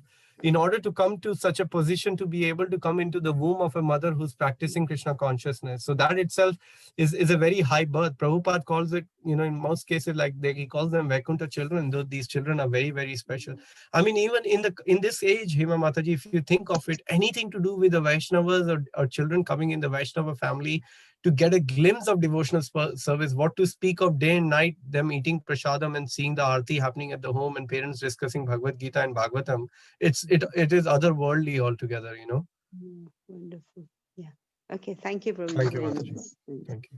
in order to come to such a position to be able to come into the womb of a mother who's practicing Krishna consciousness. So that itself is a very high birth. Prabhupada calls it, in most cases, like he calls them Vaikuntha children, though these children are very, very special. I mean, even in this age, Hema Mataji, if you think of it, anything to do with the Vaishnavas or children coming in the Vaishnava family, to get a glimpse of devotional service, what to speak of day and night, them eating prasadam and seeing the arti happening at the home and parents discussing Bhagavad Gita and Bhagavatam, it is otherworldly altogether, Wonderful. Yeah. Okay. Thank you, Prabhuji. Thank you, Mataji. Thank you.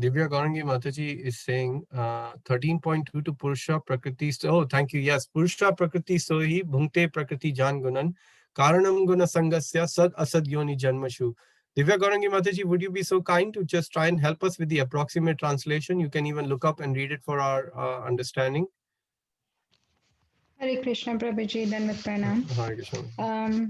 Divya Gaurangi Mataji is saying 13.2 to Purusha Prakriti. Oh, thank you. Yes, Purusha Prakriti Sohi Bhungte Prakriti Jan Gunan Karanam Guna Sangasya Sad Asad Yoni Janmashu. Divya Gaurangi Mataji, would you be so kind to just try and help us with the approximate translation? You can even look up and read it for our understanding. Hare Krishna Prabhuji, then with pranam. Hare Krishna.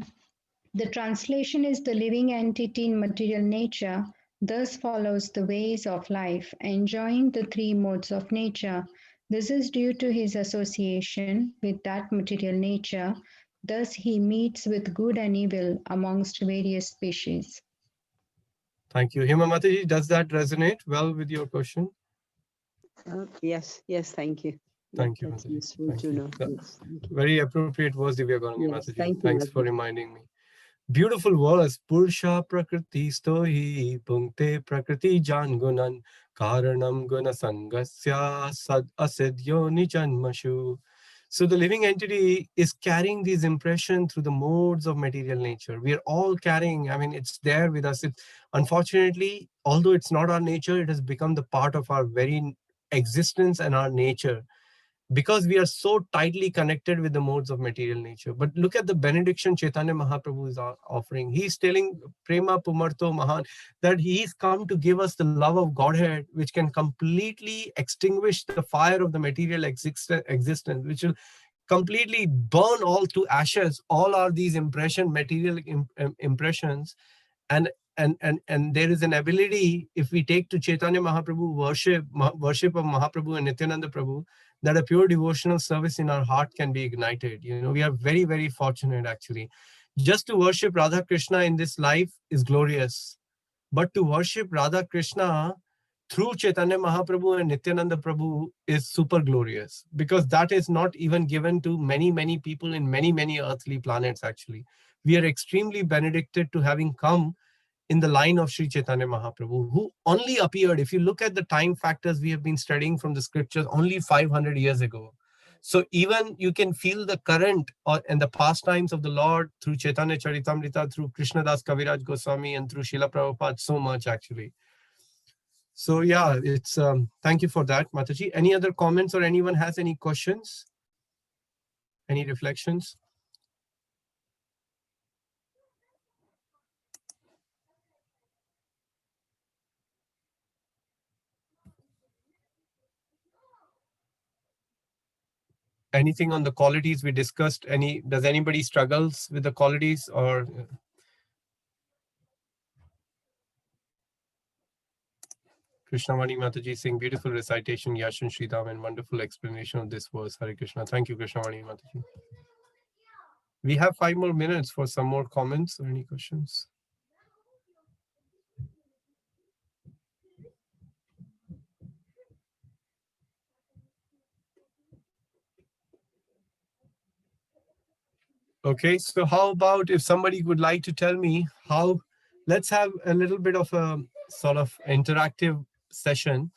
The translation is the living entity in material nature thus follows the ways of life, enjoying the three modes of nature. This is due to his association with that material nature. Thus he meets with good and evil amongst various species. Thank you. Hema Mataji, does that resonate well with your question? Yes. Thank you. Thank you, That's Mataji. useful Thank to you. know. Yes, thank you. Very appropriate was Divya Gaurangi Yes, Mataji. thank you, Thanks for Mataji. reminding me. Beautiful verse. Purusha Prakriti Stohi Punkte Prakriti Jan Gunan Karanam Guna Sangasya Sad Asidyo Nijanmashu. So the living entity is carrying these impressions through the modes of material nature. We are all carrying, I mean, it's there with us. Unfortunately, although it's not our nature, it has become the part of our very existence and our nature, because we are so tightly connected with the modes of material nature. But look at the benediction Chaitanya Mahaprabhu is offering. He's telling Prema Pumarto Mahan that he's come to give us the love of Godhead, which can completely extinguish the fire of the material existence, which will completely burn all to ashes. All are these material impressions. And there is an ability, if we take to Chaitanya Mahaprabhu worship of Mahaprabhu and Nityananda Prabhu, that a pure devotional service in our heart can be ignited. We are very, very fortunate actually. Just to worship Radha Krishna in this life is glorious. But to worship Radha Krishna through Chaitanya Mahaprabhu and Nityananda Prabhu is super glorious, because that is not even given to many, many people in many, many earthly planets actually. We are extremely benedicted to having come in the line of Sri Chaitanya Mahaprabhu, who only appeared, if you look at the time factors we have been studying from the scriptures, only 500 years ago. So even you can feel the current and the pastimes of the Lord through Chaitanya Charitamrita, through Krishnadas Kaviraj Goswami, and through Srila Prabhupada so much actually. So yeah, it's thank you for that, Mataji. Any other comments, or anyone has any questions? Any reflections? Anything on the qualities we discussed? Does anybody struggles with the qualities or? Krishnavani Mataji saying beautiful recitation, Yash and Sridham, and wonderful explanation of this verse. Hare Krishna. Thank you, Krishnavani Mataji. We have 5 more minutes for some more comments or any questions. Okay, so how about if somebody would like to tell me how, let's have a little bit of a sort of interactive session.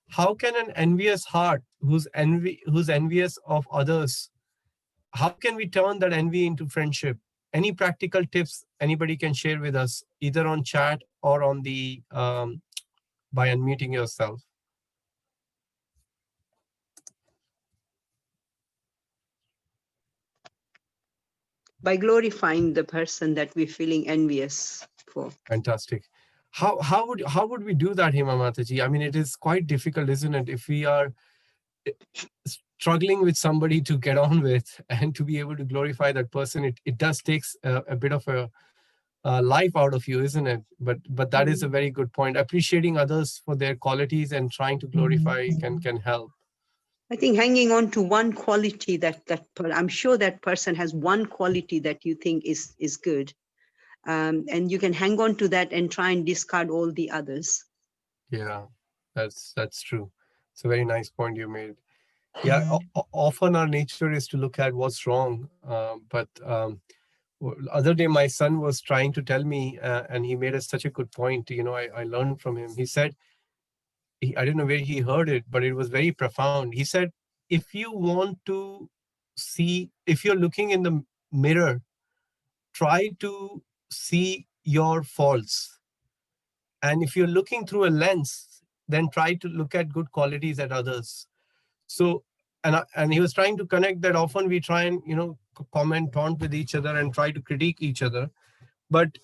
How can an envious heart who's envious of others, how can we turn that envy into friendship? Any practical tips anybody can share with us, either on chat or on the by unmuting yourself? By glorifying the person that we're feeling envious for. Fantastic. How would we do that, Hema Mataji? I mean, it is quite difficult, isn't it? If we are struggling with somebody to get on with and to be able to glorify that person, it does takes a bit of a life out of you, isn't it? But that is a very good point. Appreciating others for their qualities and trying to glorify can help. I think hanging on to one quality I'm sure that person has one quality that you think is good. And you can hang on to that and try and discard all the others. Yeah, that's true. It's a very nice point you made. Yeah, often our nature is to look at what's wrong. But other day, my son was trying to tell me, and he made such a good point. I learned from him. He said, I don't know where he heard it, but it was very profound. He said, if you want to see, if you're looking in the mirror, try to see your faults. And if you're looking through a lens, then try to look at good qualities at others. So, and he was trying to connect that often we try and, comment, taunt with each other and try to critique each other. But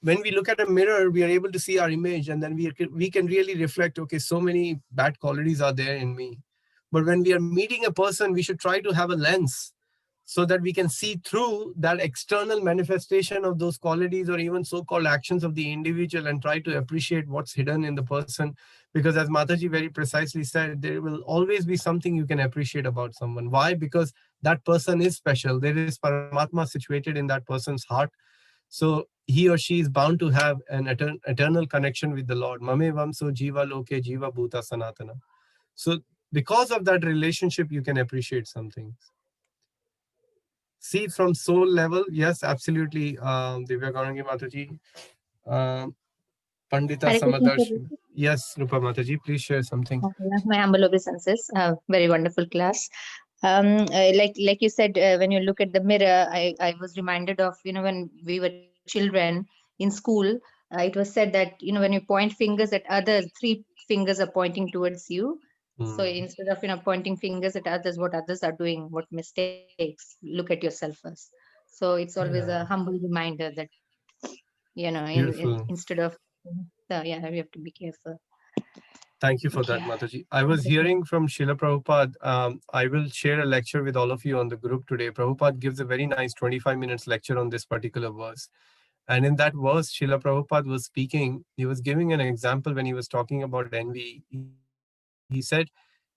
when we look at a mirror, we are able to see our image, and then we can really reflect, okay, so many bad qualities are there in me. But when we are meeting a person, we should try to have a lens so that we can see through that external manifestation of those qualities or even so-called actions of the individual and try to appreciate what's hidden in the person. Because as Mataji very precisely said, there will always be something you can appreciate about someone. Why? Because that person is special. There is Paramatma situated in that person's heart. So he or she is bound to have an eternal connection with the Lord. Mame vamso jiva loke jiva bhuta sanatana. So because of that relationship, you can appreciate some things. See from soul level, yes, absolutely. Divya Garangi Mataji. Pandita Hare Krishna, Samadarshi. Yes, Rupa Mataji, please share something. my humble obeisances. Very wonderful class. Like you said, when you look at the mirror, I was reminded of, when we were children in school, it was said that, when you point fingers at others, 3 fingers are pointing towards you. So instead of, pointing fingers at others, what others are doing, what mistakes, look at yourself first. So it's always a humble reminder that, instead of, we have to be careful. Thank you for that, Mataji. I was hearing from Srila Prabhupada. I will share a lecture with all of you on the group today. Prabhupada gives a very nice 25 minutes lecture on this particular verse. And in that verse, Srila Prabhupada was speaking, he was giving an example when he was talking about envy. He said,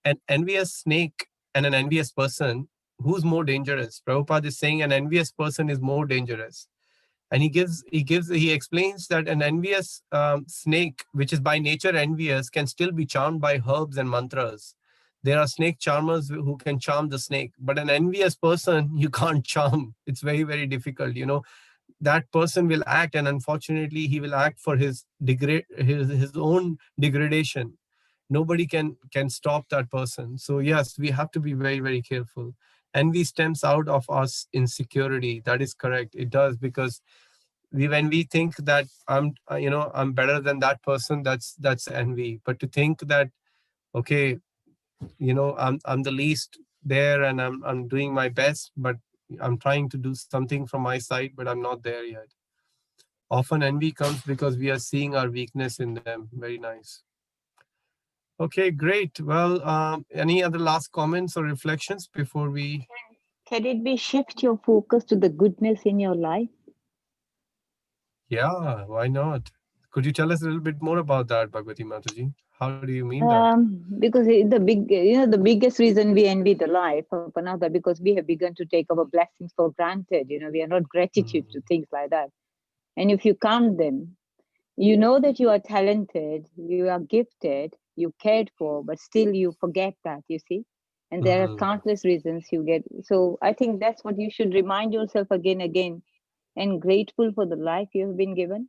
an envious snake and an envious person, who's more dangerous? Prabhupada is saying an envious person is more dangerous. And he explains that an envious snake, which is by nature envious, can still be charmed by herbs and mantras. There are snake charmers who can charm the snake, but an envious person you can't charm. It's very, very difficult. That person will act, and unfortunately, he will act for his own degradation. Nobody can stop that person. So yes, we have to be very, very careful. Envy stems out of us insecurity. That is correct. It does, because when we think that I'm better than that person, that's envy. But to think that, okay, I'm the least there, and I'm doing my best, but I'm trying to do something from my side, but I'm not there yet. Often envy comes because we are seeing our weakness in them. Very nice. Okay, great. Well, any other last comments or reflections before we? Can it be shift your focus to the goodness in your life? Yeah, why not? Could you tell us a little bit more about that, Bhagwati Mataji? How do you mean that? Because the biggest reason we envy the life of another, because we have begun to take our blessings for granted. We are not gratitude to things like that. And if you count them, you know that you are talented, you are gifted, you cared for, but still you forget that, you see. And there are countless reasons you get. So I think that's what you should remind yourself again, and grateful for the life you have been given.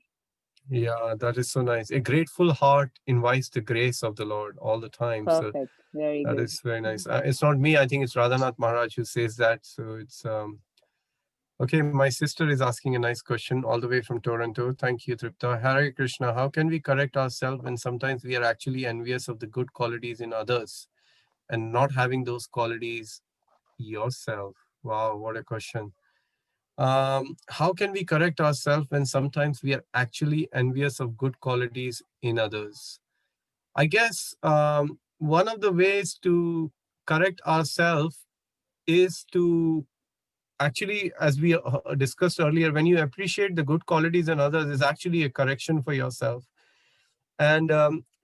Yeah, that is so nice. A grateful heart invites the grace of the Lord all the time. So Perfect. Very that good. is very nice. It's not me. I think it's Radhanath Maharaj who says that. So it's okay. My sister is asking a nice question all the way from Toronto. Thank you, Tripta. Hare Krishna. How can we correct ourselves when sometimes we are actually envious of the good qualities in others and not having those qualities yourself? Wow, what a question. How can we correct ourselves when sometimes we are actually envious of good qualities in others? I guess one of the ways to correct ourselves is to actually, as we discussed earlier, when you appreciate the good qualities in others, is actually a correction for yourself. And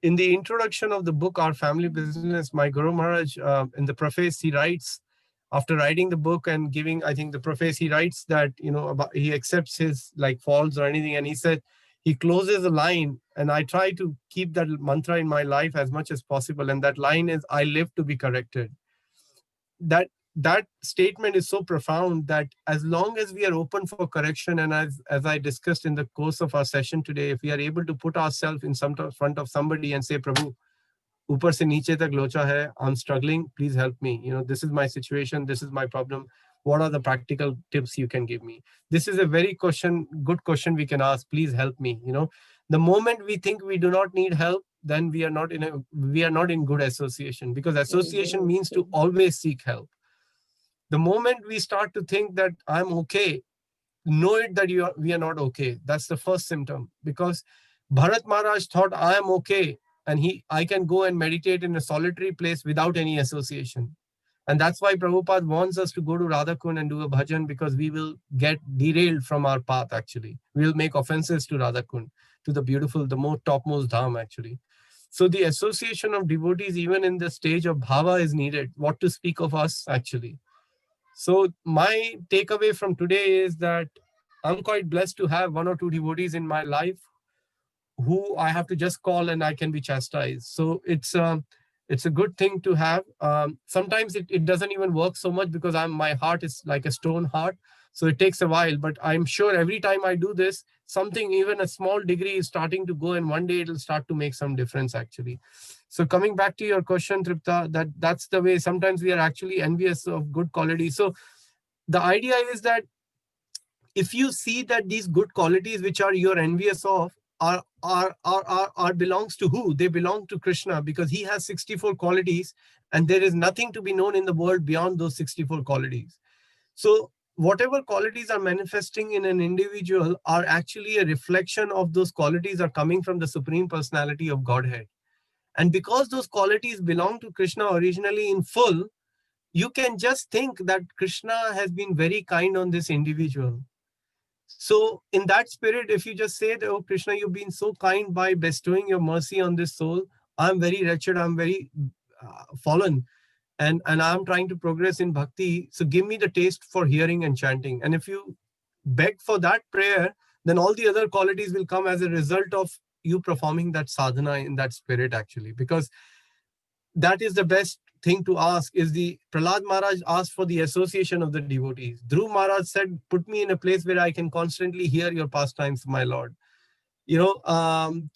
in the introduction of the book, Our Family Business, my Guru Maharaj, in the preface, he writes, after writing the book and giving, I think, the preface, he writes that, about, he accepts his like faults or anything. And he said, he closes a line, and I try to keep that mantra in my life as much as possible. And that line is, I live to be corrected. That statement is so profound that as long as we are open for correction, and as I discussed in the course of our session today, if we are able to put ourselves in some front of somebody and say, Prabhu, upar se niche tak locha hai, I'm struggling, please help me. This is my situation, this is my problem. What are the practical tips you can give me? This is a very good question we can ask. Please help me. The moment we think we do not need help, then we are not in good association, because association means to always seek help. The moment we start to think that I'm okay, know it that we are not okay. That's the first symptom. Because Bharat Maharaj thought, I am okay, and I can go and meditate in a solitary place without any association. And that's why Prabhupada wants us to go to Radhakund and do a bhajan, because we will get derailed from our path, actually. We will make offenses to Radhakund, to the beautiful, the most topmost dham, actually. So the association of devotees, even in the stage of bhava, is needed. What to speak of us, actually. So my takeaway from today is that I'm quite blessed to have one or two devotees in my life who I have to just call and I can be chastised. So it's a good thing to have. Sometimes it doesn't even work so much, because my heart is like a stone heart. So it takes a while, but I'm sure every time I do this, something, even a small degree, is starting to go, and one day it'll start to make some difference, actually. So coming back to your question, Tripta, that's the way. Sometimes we are actually envious of good quality. So the idea is that if you see that these good qualities which are you're envious of are belongs to who? They belong to Krishna, because he has 64 qualities, and there is nothing to be known in the world beyond those 64 qualities. So whatever qualities are manifesting in an individual are actually a reflection of those qualities are coming from the Supreme Personality of Godhead. And because those qualities belong to Krishna originally in full, you can just think that Krishna has been very kind on this individual. So in that spirit, if you just say that, oh, Krishna, you've been so kind by bestowing your mercy on this soul. I'm very wretched. I'm very fallen. And I'm trying to progress in bhakti. So give me the taste for hearing and chanting. And if you beg for that prayer, then all the other qualities will come as a result of you performing that sadhana in that spirit, actually. Because that is the best thing to ask. Is the Prahlad Maharaj asked for the association of the devotees. Dhruv Maharaj said, put me in a place where I can constantly hear your pastimes, my Lord. King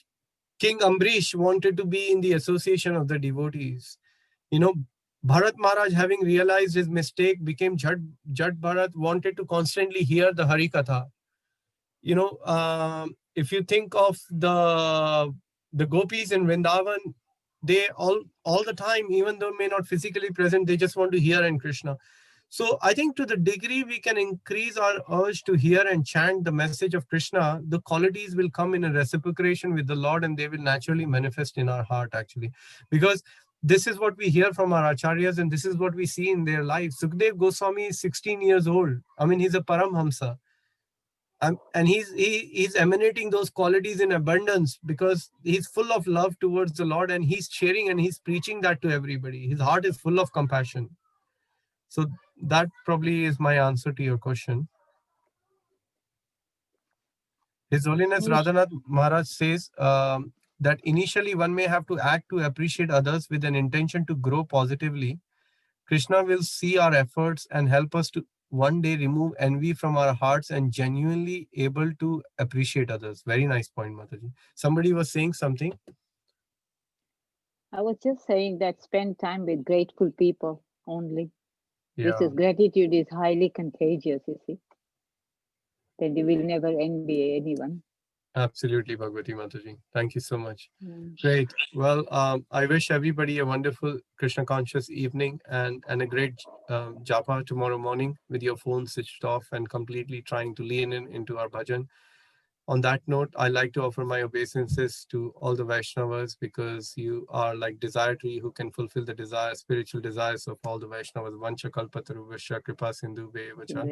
Ambrish wanted to be in the association of the devotees. Bharat Maharaj, having realized his mistake, became Jat Bharat, wanted to constantly hear the Hari Katha. If you think of the gopis in Vrindavan, they all the time, even though may not physically present, they just want to hear in Krishna. So I think to the degree we can increase our urge to hear and chant the message of Krishna, the qualities will come in a reciprocation with the Lord, and they will naturally manifest in our heart actually. Because this is what we hear from our acharyas, and this is what we see in their lives. Sukdev Goswami is 16 years old. I mean, he's a Paramhamsa. And he's emanating those qualities in abundance because he's full of love towards the Lord, and he's sharing and he's preaching that to everybody. His heart is full of compassion. So that probably is my answer to your question. His Holiness Radhanath Maharaj says that initially one may have to act to appreciate others with an intention to grow positively. Krishna will see our efforts and help us to one day remove envy from our hearts and genuinely able to appreciate others. Very nice point, Mataji. Somebody was saying something. I was just saying that spend time with grateful people only. Yeah. Because gratitude is highly contagious, you see. Then you will never envy anyone. Absolutely, Bhagavati Mataji. Thank you so much. Great. Well, I wish everybody a wonderful Krishna conscious evening and a great japa tomorrow morning with your phone switched off and completely trying to lean into our bhajan. On that note, I like to offer my obeisances to all the Vaishnavas because you are like desire tree who can fulfill the desires, spiritual desires of all the Vaishnavas. Vancha kalpataruvasya kripa sindhu vacha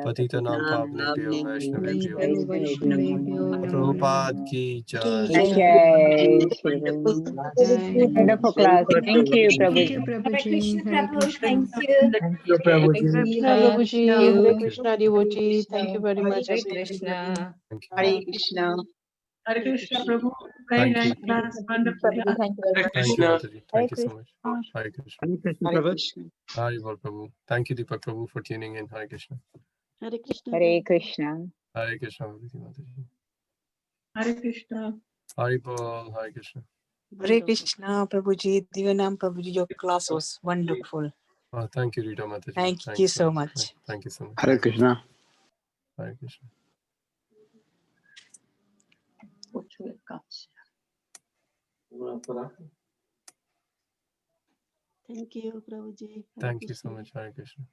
patita nam pavnebhyo Vaishnavebhyo. Prabhupada ki jai. Jai Shri Ram. Wonderful class. Thank you, Thank Prabhuji. you, Hare Prabhuji. Krishna, Hare Prabhu. Krishna. Thank you. Thank you, Prabhuji. Krishna Prabhuji, you. Hare Krishna devotee. Thank you very much. Hare Krishna. Thank you. Hare Krishna. Hare Krishna, Prabhu. Very Thank nice you. class. Wonderful Prabhuji, class. thank you very Hare much. Thank you, Krishna. Mataji. Thank you so much. Hare Krishna. Hare Krishna, Hare Prabhu. Krishna. Hare Bol Prabhu. Thank you, Deepak Prabhu, for tuning in. Hare Krishna. Hare Krishna. Hare Krishna. Hare Krishna, Bhagavati Mataji. Hare Krishna. Hare Bol. Hare Krishna. Hare Krishna, Prabhuji. Divanam Prabhuji, your class was wonderful. Thank you, Rita Mataji. Thank you so much. Thank you so much. Hare Krishna. Hare Krishna. Thank you, Prabhuji. Hare Thank you so Krishna. much. Hare Krishna.